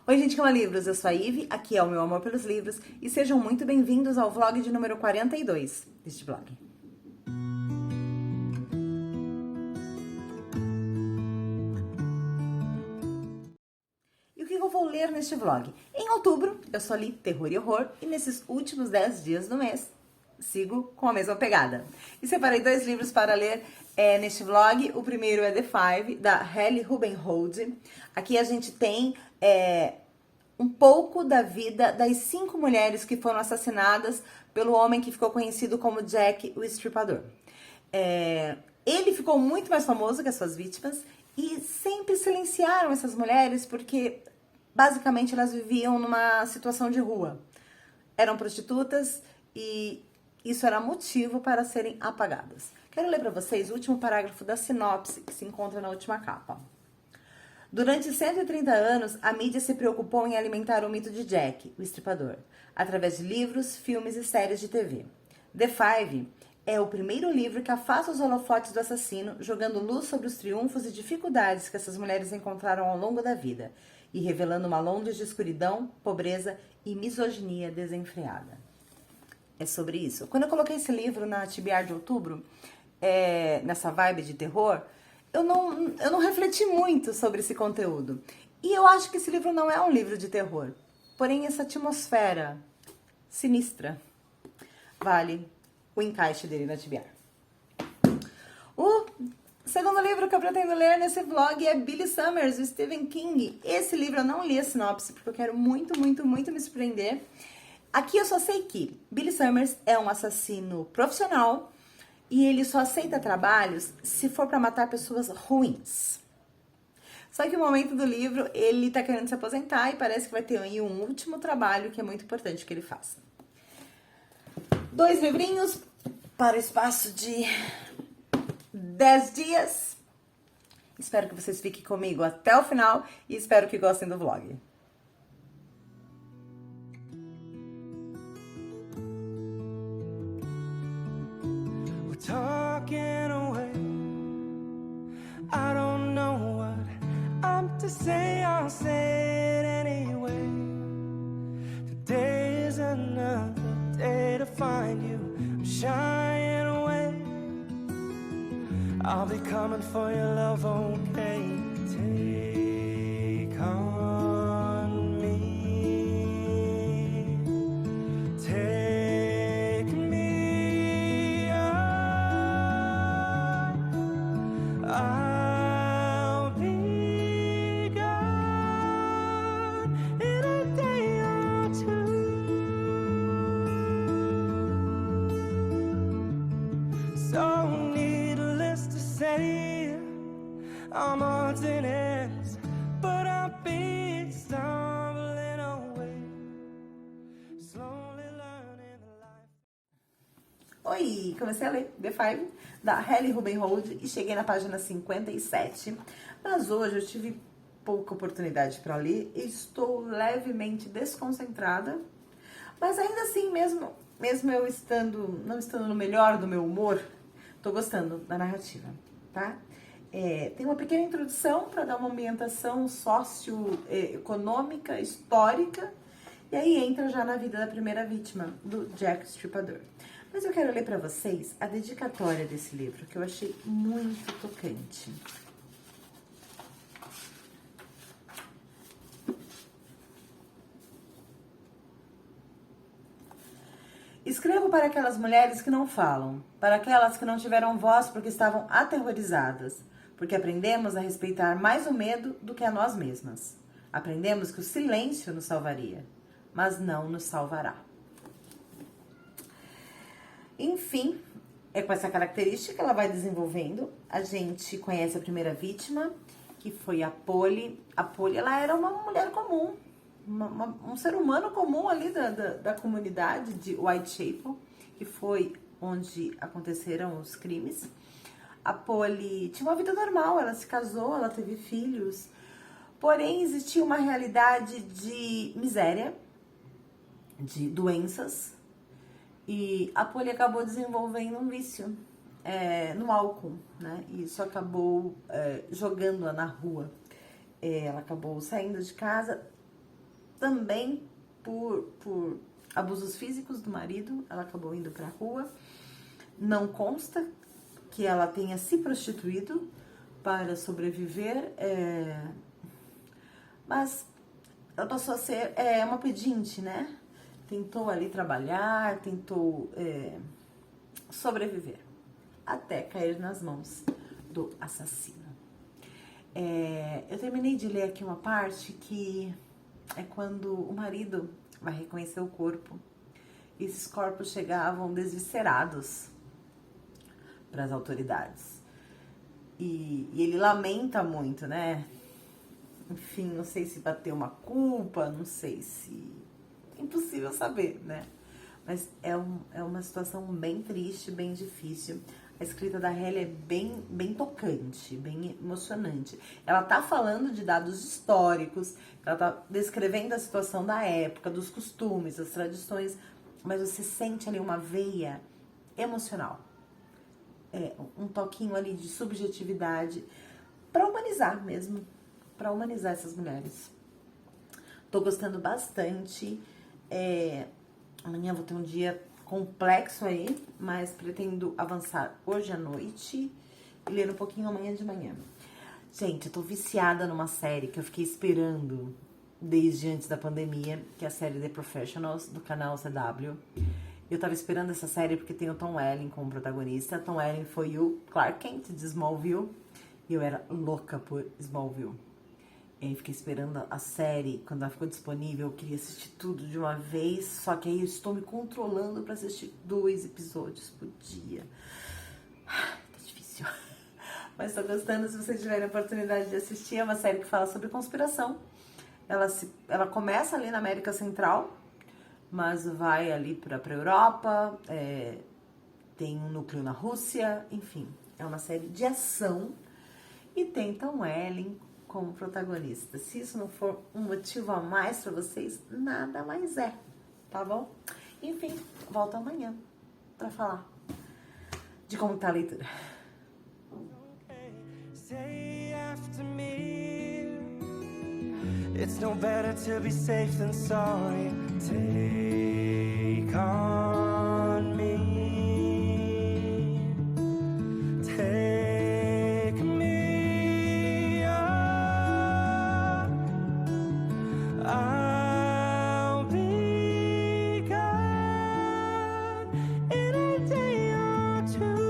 Oi, gente que ama livros, eu sou a Ive, aqui é o meu amor pelos livros e sejam muito bem-vindos ao vlog de número 42 deste vlog. E o que eu vou ler neste vlog? Em outubro, eu só li terror e horror e nesses últimos 10 dias do mês, sigo com a mesma pegada. E separei 2 livros para ler neste vlog. O primeiro é The Five, da Hallie Rubenhold. Aqui a gente tem um pouco da vida das 5 mulheres que foram assassinadas pelo homem que ficou conhecido como Jack o Estripador. Ele ficou muito mais famoso que as suas vítimas e sempre silenciaram essas mulheres porque basicamente elas viviam numa situação de rua. Eram prostitutas e isso era motivo para serem apagadas. Quero ler para vocês o último parágrafo da sinopse que se encontra na última capa. Durante 130 anos, a mídia se preocupou em alimentar o mito de Jack, o Estripador, através de livros, filmes e séries de TV. The Five é o primeiro livro que afasta os holofotes do assassino, jogando luz sobre os triunfos e dificuldades que essas mulheres encontraram ao longo da vida, e revelando uma Londres de escuridão, pobreza e misoginia desenfreada. É sobre isso. Quando eu coloquei esse livro na TBR de outubro, nessa vibe de terror, eu não refleti muito sobre esse conteúdo. E eu acho que esse livro não é um livro de terror. Porém, essa atmosfera sinistra vale o encaixe dele na TBR. O segundo livro que eu pretendo ler nesse vlog é Billy Summers, do Stephen King. Esse livro eu não li a sinopse, porque eu quero muito me surpreender. Aqui eu só sei que Billy Summers é um assassino profissional e ele só aceita trabalhos se for para matar pessoas ruins. Só que no momento do livro ele tá querendo se aposentar e parece que vai ter aí um último trabalho que é muito importante que ele faça. 2 livrinhos para o espaço de 10 dias. Espero que vocês fiquem comigo até o final e espero que gostem do vlog. Talking away, I don't know what I'm to say, I'll say it anyway. Today is another day to find you, I'm shying away. I'll be coming for your love, okay? Take on me, take me on. I'll be gone in a day or two. So needless to say, I'm odds and ends, but I'll be stumbling away, slowly learning the life. Oi, comecei a ler The Five, da Hallie Rubenhold, e cheguei na página 57. Mas hoje eu tive pouca oportunidade para ler e estou levemente desconcentrada. Mas ainda assim, mesmo eu não estando no melhor do meu humor, tô gostando da narrativa, tá? Tem uma pequena introdução para dar uma ambientação socioeconômica, histórica, e aí entra já na vida da primeira vítima, do Jack Estripador. Mas eu quero ler para vocês a dedicatória desse livro, que eu achei muito tocante. Escrevo para aquelas mulheres que não falam, para aquelas que não tiveram voz porque estavam aterrorizadas, porque aprendemos a respeitar mais o medo do que a nós mesmas. Aprendemos que o silêncio nos salvaria, mas não nos salvará. Enfim, é com essa característica que ela vai desenvolvendo. A gente conhece a primeira vítima, que foi a Polly. A Polly, ela era uma mulher comum, um ser humano comum ali da comunidade de Whitechapel, que foi onde aconteceram os crimes. A Polly tinha uma vida normal, ela se casou, ela teve filhos, porém existia uma realidade de miséria, de doenças, e a Polly acabou desenvolvendo um vício no álcool, né? E isso acabou jogando-a na rua. Ela acabou saindo de casa também por abusos físicos do marido, ela acabou indo pra rua. Não consta que ela tenha se prostituído para sobreviver, mas ela passou a ser uma pedinte, né? Tentou ali trabalhar, tentou sobreviver, até cair nas mãos do assassino. Eu terminei de ler aqui uma parte que é quando o marido vai reconhecer o corpo. E esses corpos chegavam desviscerados para as autoridades. E ele lamenta muito, né? Enfim, não sei se bateu uma culpa, não sei se... Impossível saber, né? Mas é uma situação bem triste, bem difícil. A escrita da Halle é bem tocante, bem emocionante. Ela tá falando de dados históricos, ela tá descrevendo a situação da época, dos costumes, das tradições, mas você sente ali uma veia emocional. Um toquinho ali de subjetividade para humanizar mesmo, para humanizar essas mulheres. Tô gostando bastante. Amanhã vou ter um dia complexo aí, mas pretendo avançar hoje à noite e ler um pouquinho amanhã de manhã. Gente, eu tô viciada numa série que eu fiquei esperando desde antes da pandemia, que é a série The Professionals, do canal CW. Eu tava esperando essa série porque tem o Tom Welling como protagonista. Tom Welling foi o Clark Kent de Smallville e eu era louca por Smallville. E aí fiquei esperando a série, quando ela ficou disponível, eu queria assistir tudo de uma vez, só que aí eu estou me controlando pra assistir 2 episódios por dia. Tá difícil. Mas tô gostando, se vocês tiverem a oportunidade de assistir, é uma série que fala sobre conspiração. Ela começa ali na América Central, mas vai ali pra Europa, tem um núcleo na Rússia, enfim. É uma série de ação e tem Tom Welling como protagonista. Se isso não for um motivo a mais pra vocês, nada mais é, tá bom? Enfim, volto amanhã pra falar de como tá a leitura. Say after me, it's no better to be safe than sorry. Take on me. Take me up. I'll be gone in a day or two.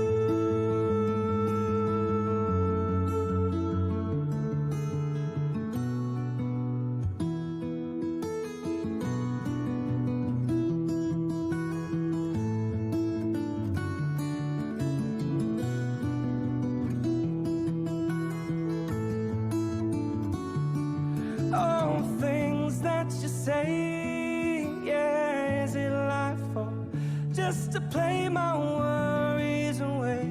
Oh, things that you say, yeah, is it life or just to play my worries away?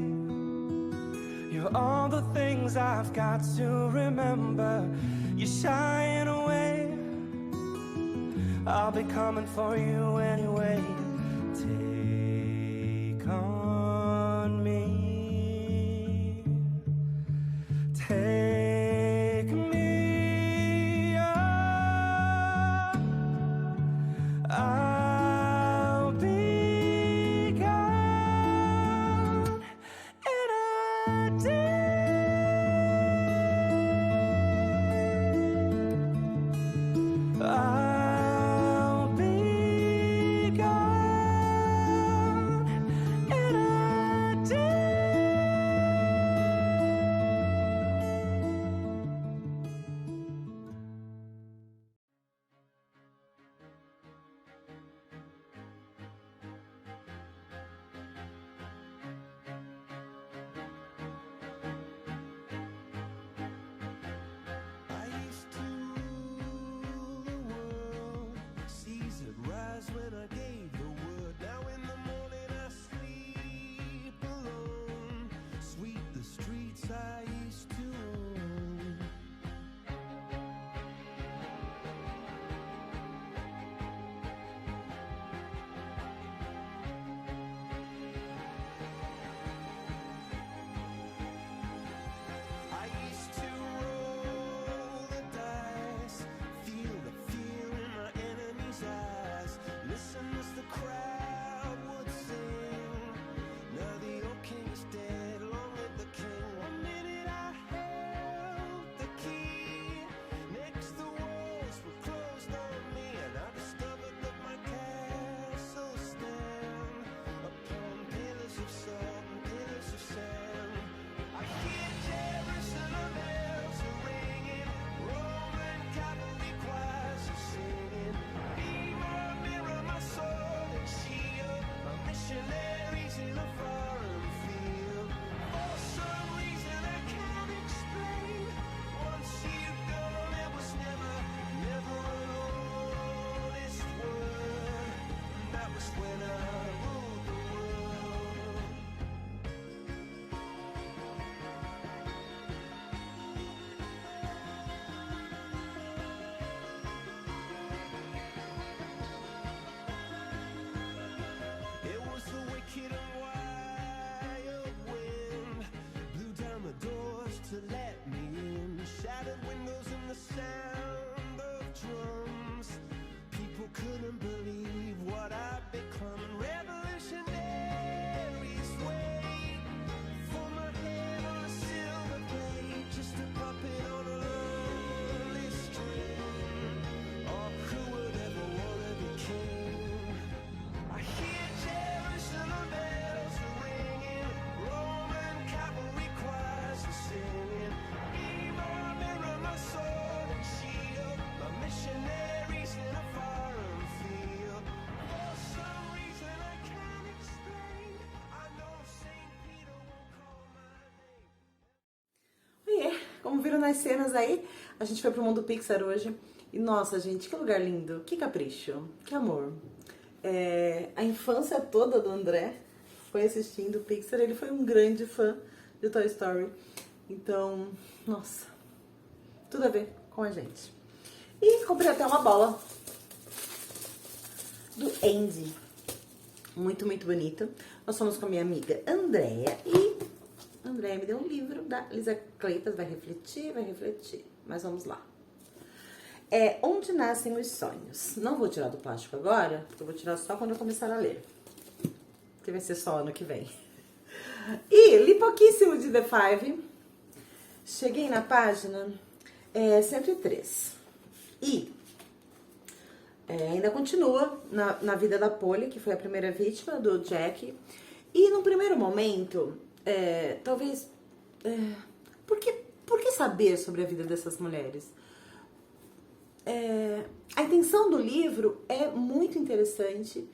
You're all the things I've got to remember. You're shying away. I'll be coming for you anyway. Take on me. Take me up. I'll be gone in a day. I'll be gone in a day. I used to rule the to let me in. Shattered windows and the sound of drums. People couldn't believe what I'd become. Revolutionaries wait for my head on a silver plate, just a puppet on a lonely string. Oh, who would ever wanna be king? I hear Jerusalem bells ringing, Roman cavalry choirs are singing. Be my mirror, my sword and shield, my missionaries in a foreign field. For some reason I can't explain, I know Saint Peter won't call my name. Oiê, como viram nas cenas aí, a gente foi pro mundo Pixar hoje. E nossa, gente, que lugar lindo, que capricho, que amor. A infância toda do André foi assistindo Pixar, ele foi um grande fã de Toy Story. Então, nossa, tudo a ver com a gente. E comprei até uma bola do Andy, muito, muito bonita. Nós fomos com a minha amiga Andréia e a Andréia me deu um livro da Lisa Kleypas, vai refletir, mas vamos lá. Onde Nascem os Sonhos. Não vou tirar do plástico agora, porque eu vou tirar só quando eu começar a ler, que vai ser só ano que vem. E li pouquíssimo de The Five. Cheguei na página 103. E ainda continua na vida da Polly, que foi a primeira vítima do Jack. E no primeiro momento, talvez... por que saber sobre a vida dessas mulheres? A intenção do livro é muito interessante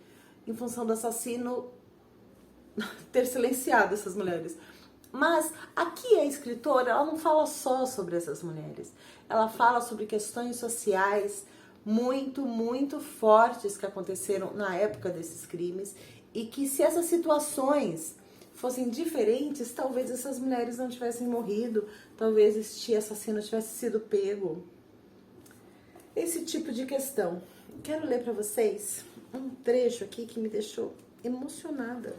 em função do assassino ter silenciado essas mulheres. Mas aqui a escritora, ela não fala só sobre essas mulheres. Ela fala sobre questões sociais muito, muito fortes que aconteceram na época desses crimes e que se essas situações fossem diferentes, talvez essas mulheres não tivessem morrido, talvez este assassino tivesse sido pego. Esse tipo de questão. Quero ler para vocês um trecho aqui que me deixou emocionada.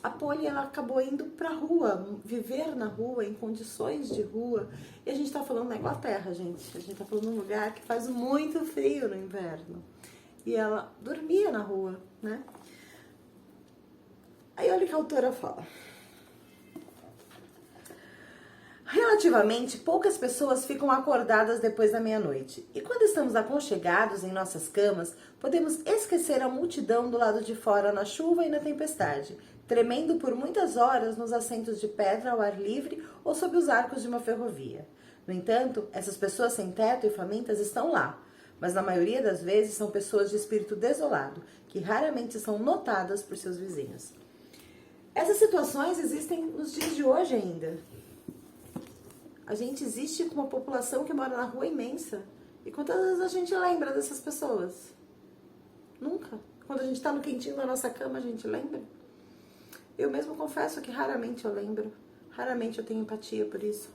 A Polly, ela acabou indo pra rua, viver na rua, em condições de rua. E a gente tá falando na Inglaterra, gente. A gente tá falando num lugar que faz muito frio no inverno. E ela dormia na rua, né? Aí olha o que a autora fala. Relativamente, poucas pessoas ficam acordadas depois da meia-noite. E quando estamos aconchegados em nossas camas, podemos esquecer a multidão do lado de fora na chuva e na tempestade, tremendo por muitas horas nos assentos de pedra ao ar livre ou sob os arcos de uma ferrovia. No entanto, essas pessoas sem teto e famintas estão lá, mas na maioria das vezes são pessoas de espírito desolado, que raramente são notadas por seus vizinhos. Essas situações existem nos dias de hoje ainda. A gente existe com uma população que mora na rua imensa. E quantas vezes a gente lembra dessas pessoas? Nunca. Quando a gente tá no quentinho da nossa cama, a gente lembra? Eu mesmo confesso que raramente eu lembro. Raramente eu tenho empatia por isso.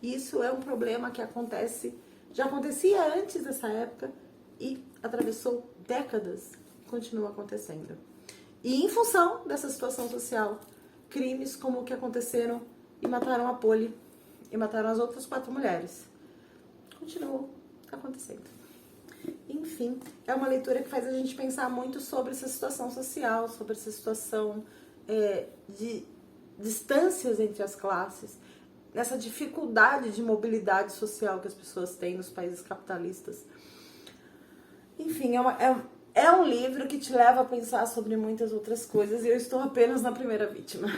E isso é um problema que acontece, já acontecia antes dessa época e atravessou décadas e continua acontecendo. E em função dessa situação social, crimes como o que aconteceram e mataram a Polly e mataram as outras 4 mulheres. Continuou acontecendo. Enfim, é uma leitura que faz a gente pensar muito sobre essa situação social, sobre essa situação de distâncias entre as classes, nessa dificuldade de mobilidade social que as pessoas têm nos países capitalistas. Enfim, é um livro que te leva a pensar sobre muitas outras coisas e eu estou apenas na primeira vítima.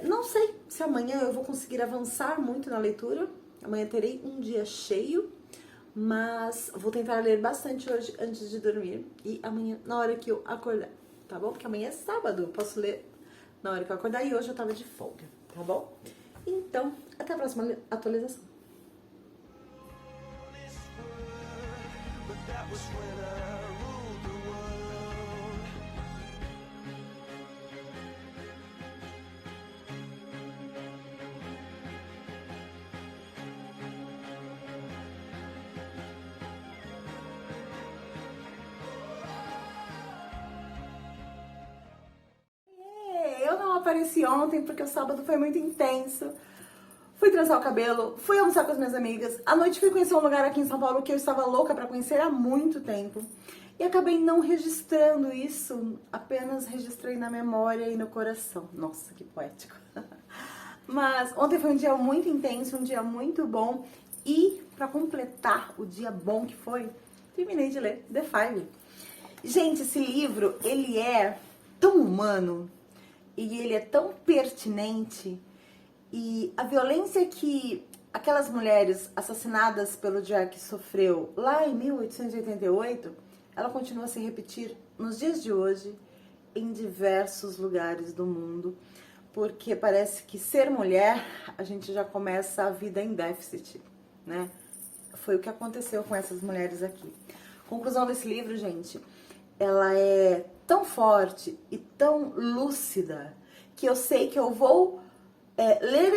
Não sei se amanhã eu vou conseguir avançar muito na leitura. Amanhã terei um dia cheio, mas vou tentar ler bastante hoje antes de dormir. E amanhã, na hora que eu acordar, tá bom? Porque amanhã é sábado, eu posso ler na hora que eu acordar e hoje eu tava de folga, tá bom? Então, até a próxima atualização. apareci ontem porque o sábado foi muito intenso. Fui trançar o cabelo, fui almoçar com as minhas amigas. À noite fui conhecer um lugar aqui em São Paulo que eu estava louca pra conhecer há muito tempo. E acabei não registrando isso, apenas registrei na memória e no coração. Nossa, que poético. Mas ontem foi um dia muito intenso, um dia muito bom. E pra completar o dia bom que foi, terminei de ler The Five. Gente, esse livro, ele é tão humano e ele é tão pertinente. E a violência que aquelas mulheres assassinadas pelo Jack sofreu lá em 1888, ela continua a se repetir nos dias de hoje em diversos lugares do mundo, porque parece que ser mulher, a gente já começa a vida em déficit, né? Foi o que aconteceu com essas mulheres aqui. Conclusão desse livro, gente, ela é tão forte e tão lúcida que eu sei que eu vou ler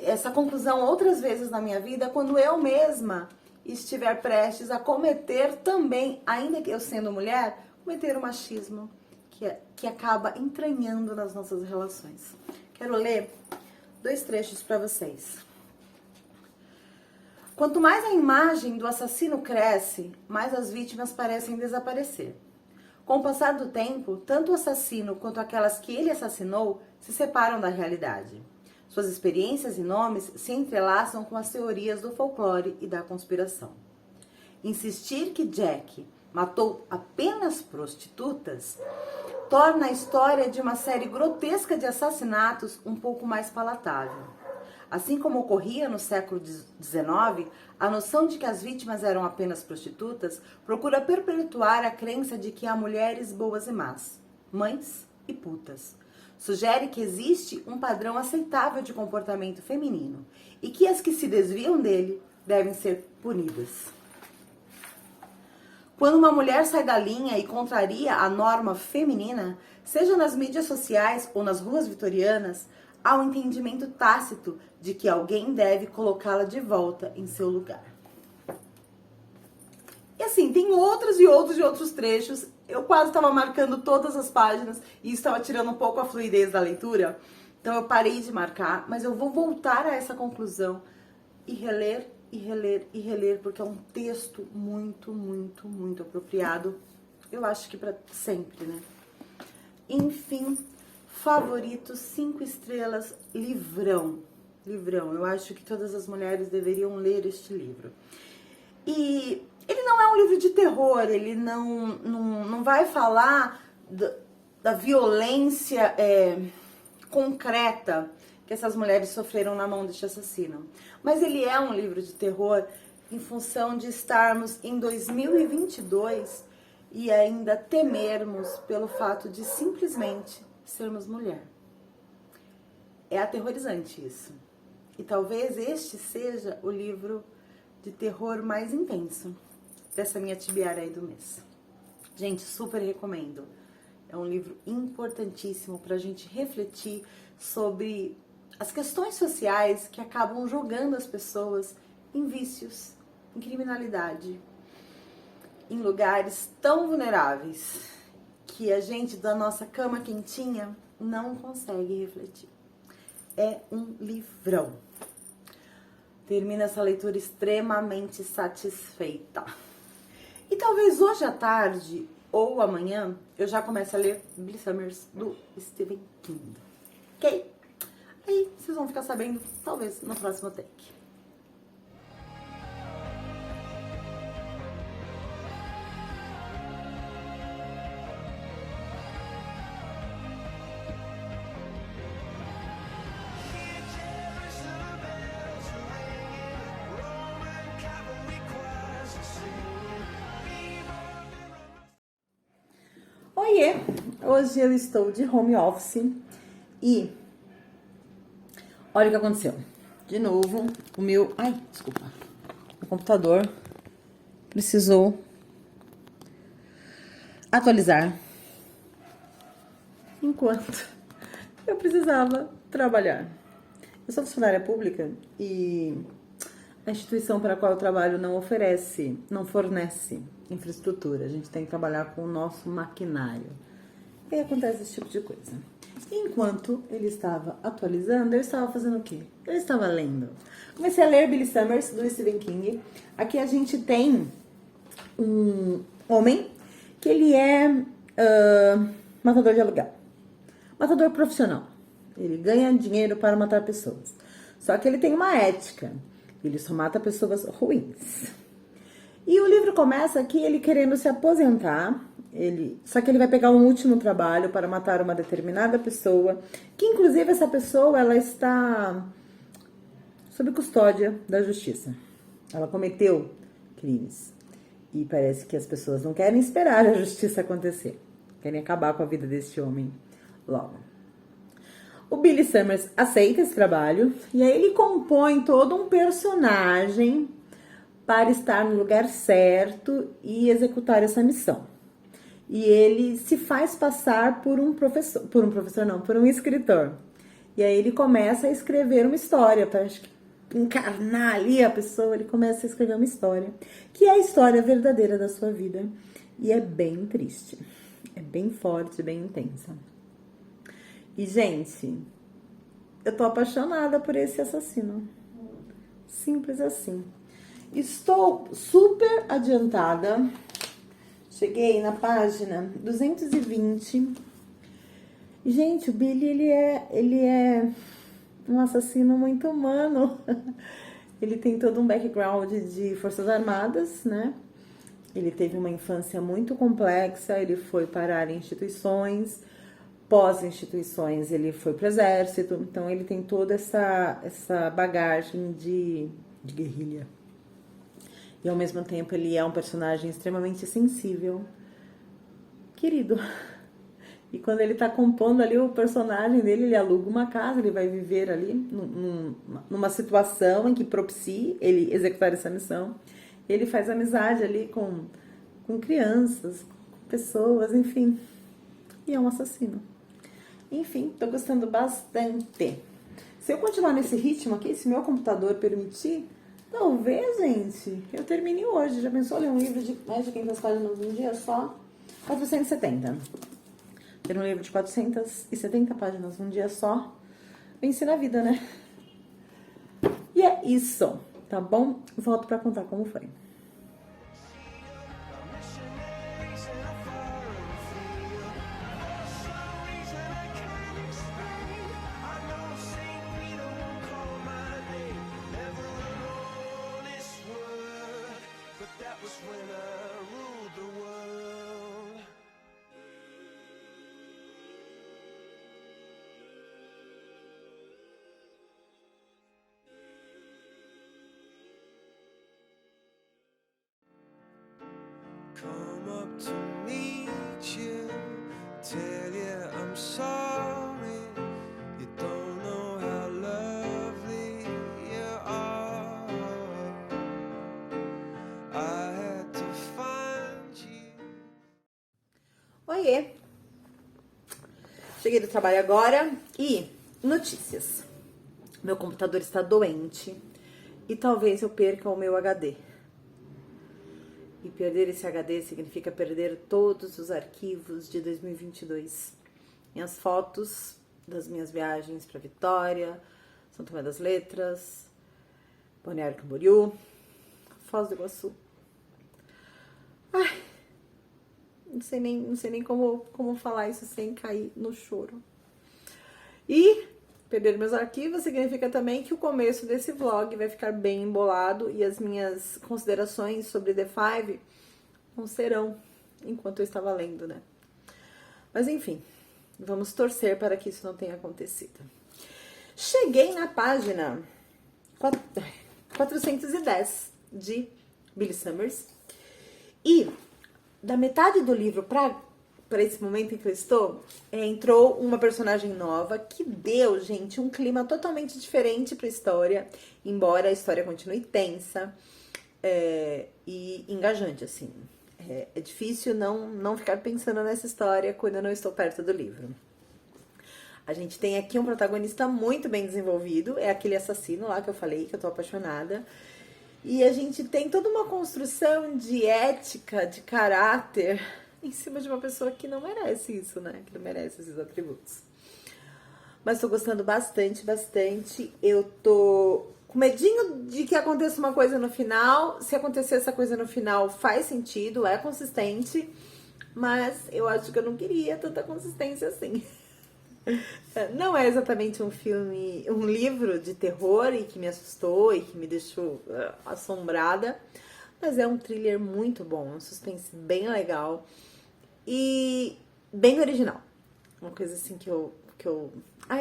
essa conclusão outras vezes na minha vida quando eu mesma estiver prestes a cometer também, ainda que eu sendo mulher, cometer o machismo que acaba entranhando nas nossas relações. Quero ler 2 trechos para vocês. Quanto mais a imagem do assassino cresce, mais as vítimas parecem desaparecer. Com o passar do tempo, tanto o assassino quanto aquelas que ele assassinou se separam da realidade. Suas experiências e nomes se entrelaçam com as teorias do folclore e da conspiração. Insistir que Jack matou apenas prostitutas torna a história de uma série grotesca de assassinatos um pouco mais palatável. Assim como ocorria no século XIX, a noção de que as vítimas eram apenas prostitutas procura perpetuar a crença de que há mulheres boas e más, mães e putas. Sugere que existe um padrão aceitável de comportamento feminino e que as que se desviam dele devem ser punidas. Quando uma mulher sai da linha e contraria a norma feminina, seja nas mídias sociais ou nas ruas vitorianas, há um entendimento tácito de que alguém deve colocá-la de volta em seu lugar. E assim, tem outros trechos. Eu quase estava marcando todas as páginas e estava tirando um pouco a fluidez da leitura. Então eu parei de marcar, mas eu vou voltar a essa conclusão e reler, e reler, e reler, porque é um texto muito, muito, muito apropriado. Eu acho que para sempre, né? Enfim, favorito, 5 estrelas, livrão. Livrão, eu acho que todas as mulheres deveriam ler este livro. E ele não é um livro de terror, ele não vai falar da violência concreta que essas mulheres sofreram na mão deste assassino. Mas ele é um livro de terror em função de estarmos em 2022 e ainda temermos pelo fato de simplesmente sermos mulher. É aterrorizante isso. E talvez este seja o livro de terror mais intenso dessa minha tibiária aí do mês. Gente, super recomendo. É um livro importantíssimo para a gente refletir sobre as questões sociais que acabam jogando as pessoas em vícios, em criminalidade, em lugares tão vulneráveis que a gente da nossa cama quentinha não consegue refletir. É um livrão. Termina essa leitura extremamente satisfeita. E talvez hoje à tarde ou amanhã eu já comece a ler Blissomers do Stephen King. Ok? Aí vocês vão ficar sabendo, talvez, no próximo take. Oiê! Hoje eu estou de home office e olha o que aconteceu. De novo, o meu computador precisou atualizar enquanto eu precisava trabalhar. Eu sou funcionária pública e a instituição para a qual eu trabalho não fornece infraestrutura. A gente tem que trabalhar com o nosso maquinário. E aí acontece esse tipo de coisa. Enquanto ele estava atualizando, eu estava fazendo o quê? Eu estava lendo. Comecei a ler Billy Summers, do Stephen King. Aqui a gente tem um homem que ele é matador de aluguel. Matador profissional. Ele ganha dinheiro para matar pessoas. Só que ele tem uma ética. Ele só mata pessoas ruins. E o livro começa aqui ele querendo se aposentar. Só que ele vai pegar um último trabalho para matar uma determinada pessoa. Que inclusive essa pessoa ela está sob custódia da justiça. Ela cometeu crimes. E parece que as pessoas não querem esperar a justiça acontecer. Querem acabar com a vida deste homem logo. O Billy Summers aceita esse trabalho e aí ele compõe todo um personagem para estar no lugar certo e executar essa missão. E ele se faz passar por um escritor. E aí ele começa a escrever uma história para encarnar ali a pessoa, ele começa a escrever uma história, que é a história verdadeira da sua vida. E é bem triste, é bem forte, bem intensa. E, gente, eu tô apaixonada por esse assassino. Simples assim. Estou super adiantada. Cheguei na página 220. Gente, o Billy, ele é um assassino muito humano. Ele tem todo um background de Forças Armadas, né? Ele teve uma infância muito complexa, ele foi parar em instituições, pós-instituições ele foi para o exército, então ele tem toda essa bagagem de guerrilha. E ao mesmo tempo ele é um personagem extremamente sensível, querido. E quando ele tá compondo ali o personagem dele, ele aluga uma casa, ele vai viver ali numa situação em que propicie ele executar essa missão. Ele faz amizade ali com crianças, com pessoas, enfim. E é um assassino. Enfim, tô gostando bastante. Se eu continuar nesse ritmo aqui, se meu computador permitir, talvez, gente, eu termine hoje. Já pensou ler um livro de mais de 500 páginas num dia só? 470. Ter um livro de 470 páginas num dia só, venci na vida, né? E é isso, tá bom? Volto pra contar como foi. Come up to meet you, tell you I'm sorry. You don't know how lovely you are. I had to find you. Oiê! Cheguei do trabalho agora e notícias. Meu computador está doente e talvez eu perca o meu HD. E perder esse HD significa perder todos os arquivos de 2022. Minhas fotos das minhas viagens para Vitória, São Tomé das Letras, Balneário Camboriú, Foz do Iguaçu. Ai, não sei nem como falar isso sem cair no choro. E perder meus arquivos significa também que o começo desse vlog vai ficar bem embolado e as minhas considerações sobre The Five não serão enquanto eu estava lendo, né? Mas enfim, vamos torcer para que isso não tenha acontecido. Cheguei na página 410 de Billy Summers e da metade do livro para esse momento em que eu estou, entrou uma personagem nova que deu, gente, um clima totalmente diferente para a história, embora a história continue tensa e engajante, assim. É difícil não ficar pensando nessa história quando eu não estou perto do livro. A gente tem aqui um protagonista muito bem desenvolvido, é aquele assassino lá que eu falei, que eu tô apaixonada. E a gente tem toda uma construção de ética, de caráter, em cima de uma pessoa que não merece isso, né? Que não merece esses atributos. Mas tô gostando bastante, bastante. Eu tô com medinho de que aconteça uma coisa no final. Se acontecer essa coisa no final, faz sentido, é consistente. Mas eu acho que eu não queria tanta consistência assim. Não é exatamente um filme, um livro de terror e que me assustou e que me deixou assombrada. Mas é um thriller muito bom, um suspense bem legal e bem original. Uma coisa assim que eu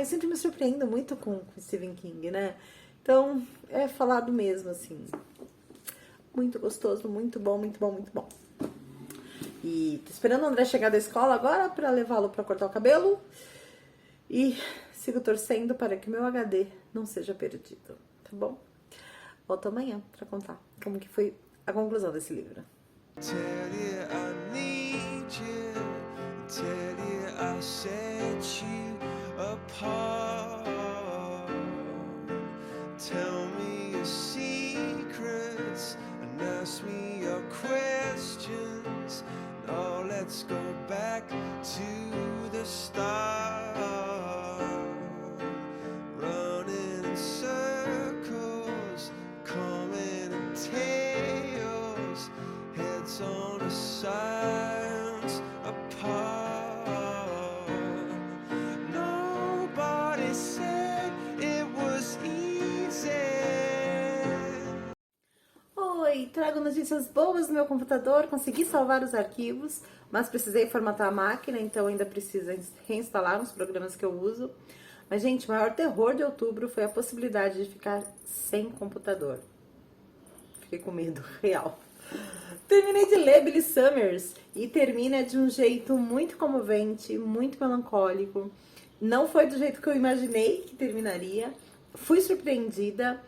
sempre me surpreendo muito com Stephen King, né? Então, é falado mesmo, assim. Muito gostoso, muito bom, muito bom, muito bom. E tô esperando o André chegar da escola agora pra levá-lo pra cortar o cabelo. E sigo torcendo para que meu HD não seja perdido, tá bom? Volto amanhã pra contar como que foi a conclusão desse livro. Tell you I need you, tell you I set you apart. Tell me your secrets and ask me your questions. Now let's go back to the start. Running in circles, coming in tails, heads on the sides apart. Nobody said it was easy. Oi, trago notícias boas no meu computador, consegui salvar os arquivos, mas precisei formatar a máquina, então ainda precisa reinstalar os programas que eu uso. Mas, gente, o maior terror de outubro foi a possibilidade de ficar sem computador. Fiquei com medo, real. Terminei de ler Billy Summers e termina de um jeito muito comovente, muito melancólico. Não foi do jeito que eu imaginei que terminaria. Fui surpreendida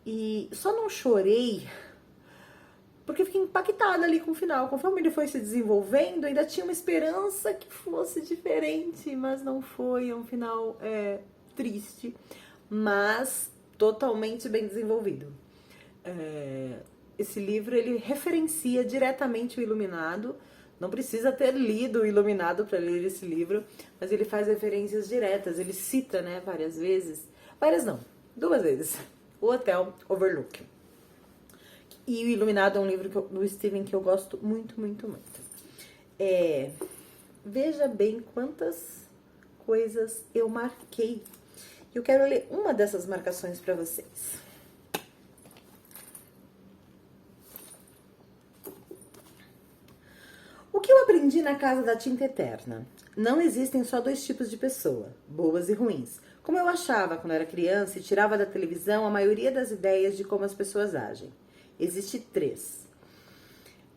e só não chorei porque fiquei impactada ali com o final. Conforme ele foi se desenvolvendo, ainda tinha uma esperança que fosse diferente, mas não foi. É um final triste, mas totalmente bem desenvolvido. Esse livro, ele referencia diretamente o Iluminado. Não precisa ter lido o Iluminado para ler esse livro, mas ele faz referências diretas. Ele cita, né, várias vezes. Várias não, 2 vezes. O Hotel Overlook. E o Iluminado é um livro do Stephen que eu gosto muito, muito, muito. Veja bem quantas coisas eu marquei. Eu quero ler uma dessas marcações para vocês. O que eu aprendi na Casa da Tinta Eterna? Não existem só 2 tipos de pessoa, boas e ruins, como eu achava quando era criança e tirava da televisão a maioria das ideias de como as pessoas agem. Existe 3.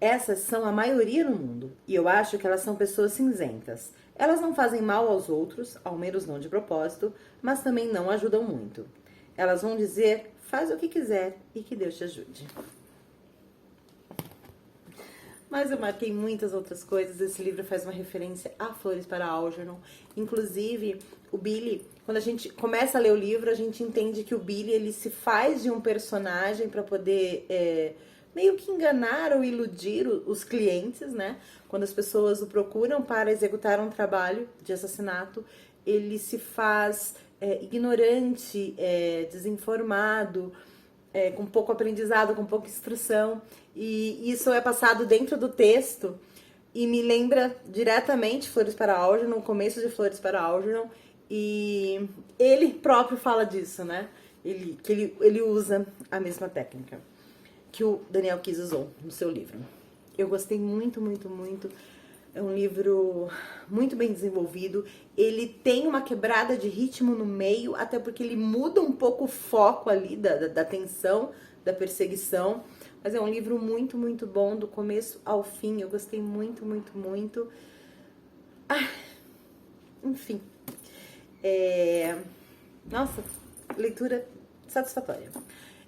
Essas são a maioria no mundo, e eu acho que elas são pessoas cinzentas. Elas não fazem mal aos outros, ao menos não de propósito, mas também não ajudam muito. Elas vão dizer, faz o que quiser e que Deus te ajude. Mas eu marquei muitas outras coisas. Esse livro faz uma referência a Flores para Algernon. Inclusive, o Billy, quando a gente começa a ler o livro, a gente entende que o Billy, ele se faz de um personagem para poder meio que enganar ou iludir os clientes, né? Quando as pessoas o procuram para executar um trabalho de assassinato, ele se faz ignorante, desinformado, com pouco aprendizado, com pouca instrução, e isso é passado dentro do texto e me lembra diretamente Flores para Algernon, no começo de Flores para Algernon, e ele próprio fala disso, né? Ele usa a mesma técnica que o Daniel Keyes usou no seu livro. Eu gostei muito, muito, muito. É um livro muito bem desenvolvido. Ele tem uma quebrada de ritmo no meio, até porque ele muda um pouco o foco ali da tensão, da perseguição. Mas é um livro muito, muito bom, do começo ao fim. Eu gostei muito, muito, muito. Enfim. Nossa, leitura satisfatória.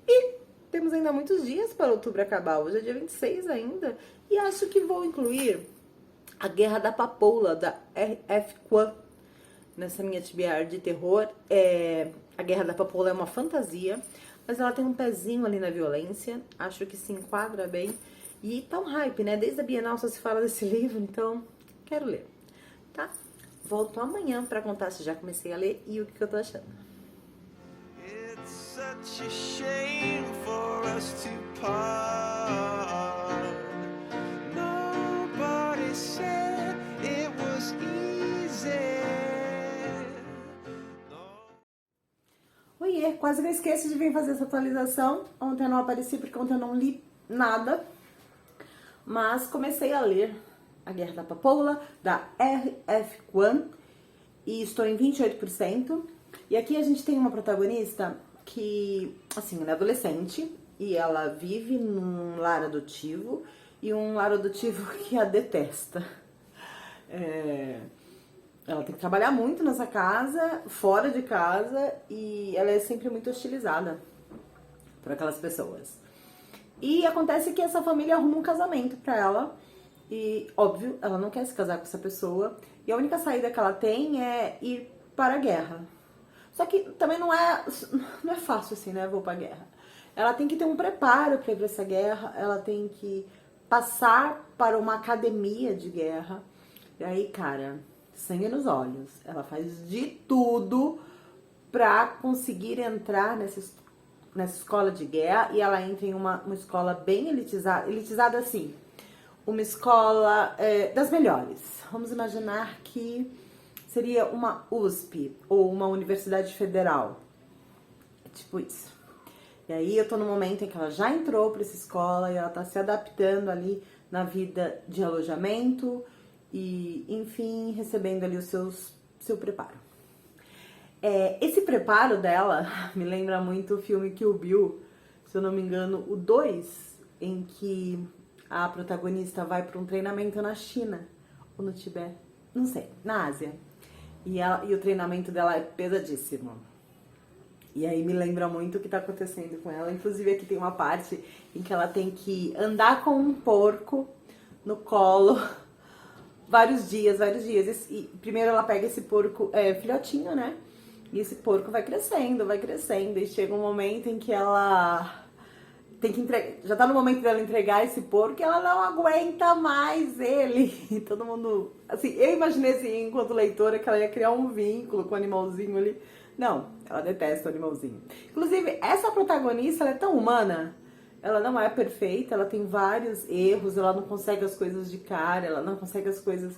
E temos ainda muitos dias para outubro acabar. Hoje é dia 26 ainda. E acho que vou incluir A Guerra da Papoula, da R.F. Kuang, nessa minha TBR de terror. A Guerra da Papoula é uma fantasia, mas ela tem um pezinho ali na violência. Acho que se enquadra bem. E tá um hype, né? Desde a Bienal só se fala desse livro, então quero ler, tá? volto amanhã pra contar se já comecei a ler e o que eu tô achando. It's such a shame for us to part. Nobody said it was easy. Oiê, quase que eu esqueço de vir fazer essa atualização. Ontem eu não apareci porque ontem eu não li nada. Mas comecei a ler A Guerra da Papoula, da R.F. Kuang, e estou em 28%. E aqui a gente tem uma protagonista que, assim, ela é adolescente e ela vive num lar adotivo, e um lar adotivo que a detesta. Ela tem que trabalhar muito nessa casa, fora de casa, e ela é sempre muito hostilizada por aquelas pessoas. E acontece que essa família arruma um casamento pra ela, e, óbvio, ela não quer se casar com essa pessoa, e a única saída que ela tem é ir para a guerra. Só que também não é fácil assim, né? Vou pra guerra. Ela tem que ter um preparo pra ir pra essa guerra, ela tem que passar para uma academia de guerra. E aí, cara, sangue nos olhos. Ela faz de tudo pra conseguir entrar nessa escola de guerra, e ela entra em uma escola bem elitizada assim, uma escola das melhores. Vamos imaginar que seria uma USP ou uma universidade federal, tipo isso. E aí eu tô no momento em que ela já entrou pra essa escola e ela tá se adaptando ali na vida de alojamento e, enfim, recebendo ali o seu preparo. Esse preparo dela me lembra muito o filme Kill Bill, se eu não me engano, o 2, em que a protagonista vai para um treinamento na China, ou no Tibete, não sei, na Ásia. E o treinamento dela é pesadíssimo. E aí me lembra muito o que tá acontecendo com ela. Inclusive aqui tem uma parte em que ela tem que andar com um porco no colo vários dias. E primeiro ela pega esse porco filhotinho, né? E esse porco vai crescendo. E chega um momento em que ela tem que entregar. Já tá no momento dela entregar esse porco e ela não aguenta mais ele. E todo mundo. Assim, eu imaginei assim, enquanto leitora, que ela ia criar um vínculo com o animalzinho ali. Não, ela detesta o animalzinho. Inclusive, essa protagonista, ela é tão humana. Ela não é perfeita, ela tem vários erros, ela não consegue as coisas de cara, ela não consegue as coisas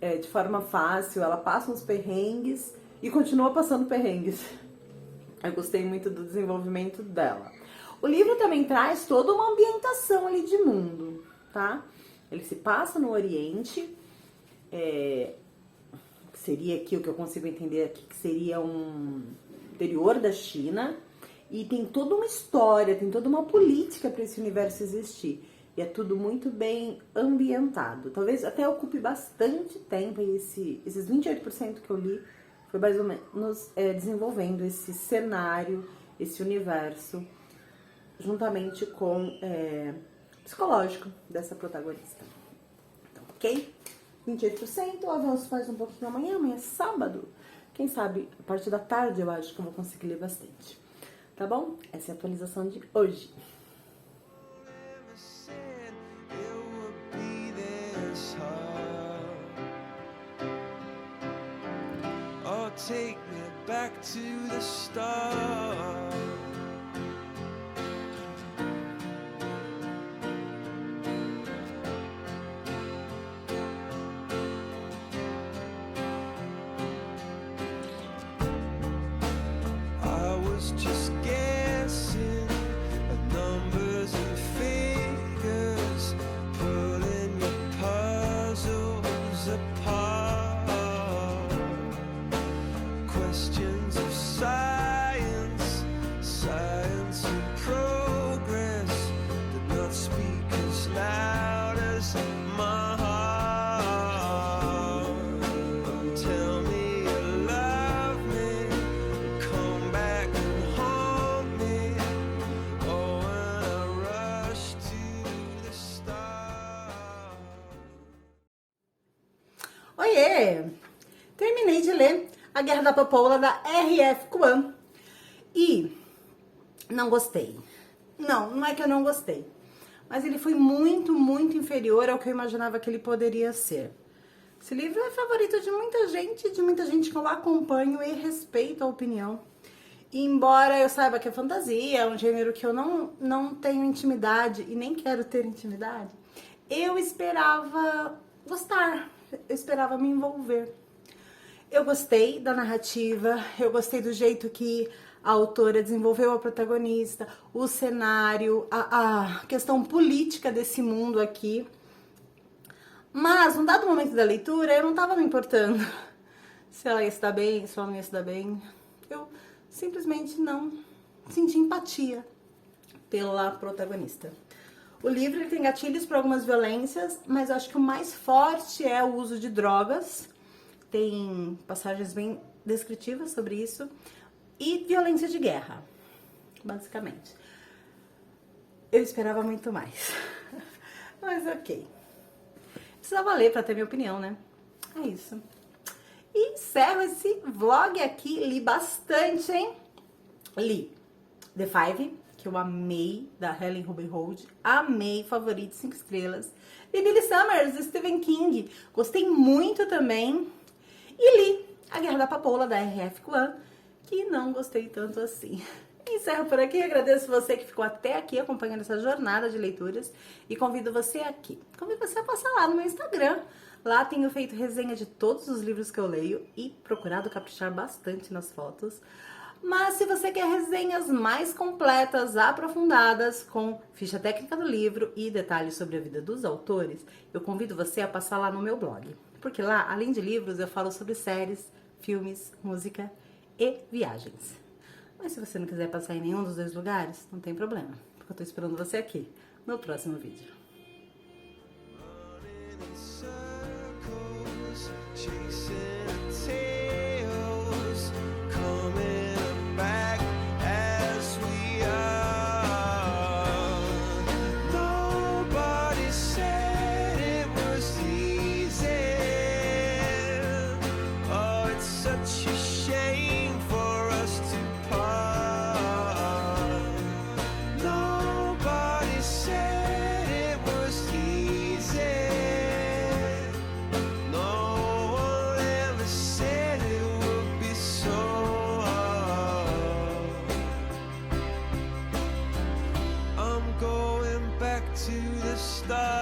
de forma fácil, ela passa uns perrengues e continua passando perrengues. Eu gostei muito do desenvolvimento dela. O livro também traz toda uma ambientação ali de mundo, tá? Ele se passa no Oriente, seria aqui o que eu consigo entender aqui, que seria um interior da China, e tem toda uma história, tem toda uma política para esse universo existir. E é tudo muito bem ambientado. Talvez até ocupe bastante tempo, e esses 28% que eu li foi mais ou menos desenvolvendo esse cenário, esse universo, juntamente com o psicológico dessa protagonista. Então, ok? 28%, o avanço faz um pouquinho amanhã é sábado. Quem sabe, a partir da tarde eu acho que eu vou conseguir ler bastante. Tá bom? Essa é a atualização de hoje. Take me back to the start. I was just guessing at numbers and figures, pulling your puzzles apart. Questions of science, science and progress did not speak as loud as my heart. Tell me you love me, come back and haunt me. Oh, when I rush to the start. Oiê! Terminei de ler A Guerra da Papoula, da R.F. Kuang. E não gostei. Não é que eu não gostei. Mas ele foi muito, muito inferior ao que eu imaginava que ele poderia ser. Esse livro é favorito de muita gente que eu acompanho e respeito a opinião. E embora eu saiba que é fantasia, é um gênero que eu não tenho intimidade e nem quero ter intimidade, eu esperava gostar, eu esperava me envolver. Eu gostei da narrativa, eu gostei do jeito que a autora desenvolveu a protagonista, o cenário, a questão política desse mundo aqui. Mas, num dado momento da leitura, eu não estava me importando se ela ia se dar bem, se ela não ia se dar bem. Eu simplesmente não senti empatia pela protagonista. O livro ele tem gatilhos para algumas violências, mas eu acho que o mais forte é o uso de drogas. Tem passagens bem descritivas sobre isso. E violência de guerra, basicamente. Eu esperava muito mais. Mas ok. Precisava ler para ter minha opinião, né? É isso. E encerro esse vlog aqui. Li bastante, hein? Li The Five, que eu amei, da Helen Rubenhold. Amei, favorito, 5 estrelas. Li Billy Summers, do Stephen King. Gostei muito também. E li A Guerra da Papoula, da R.F. Kuang, que não gostei tanto assim. Encerro por aqui, agradeço você que ficou até aqui acompanhando essa jornada de leituras e convido você aqui. Convido você a passar lá no meu Instagram. Lá tenho feito resenha de todos os livros que eu leio e procurado caprichar bastante nas fotos. Mas se você quer resenhas mais completas, aprofundadas, com ficha técnica do livro e detalhes sobre a vida dos autores, eu convido você a passar lá no meu blog. Porque lá, além de livros, eu falo sobre séries, filmes, música e viagens. Mas se você não quiser passar em nenhum dos dois lugares, não tem problema, porque eu tô esperando você aqui no próximo vídeo. To the start.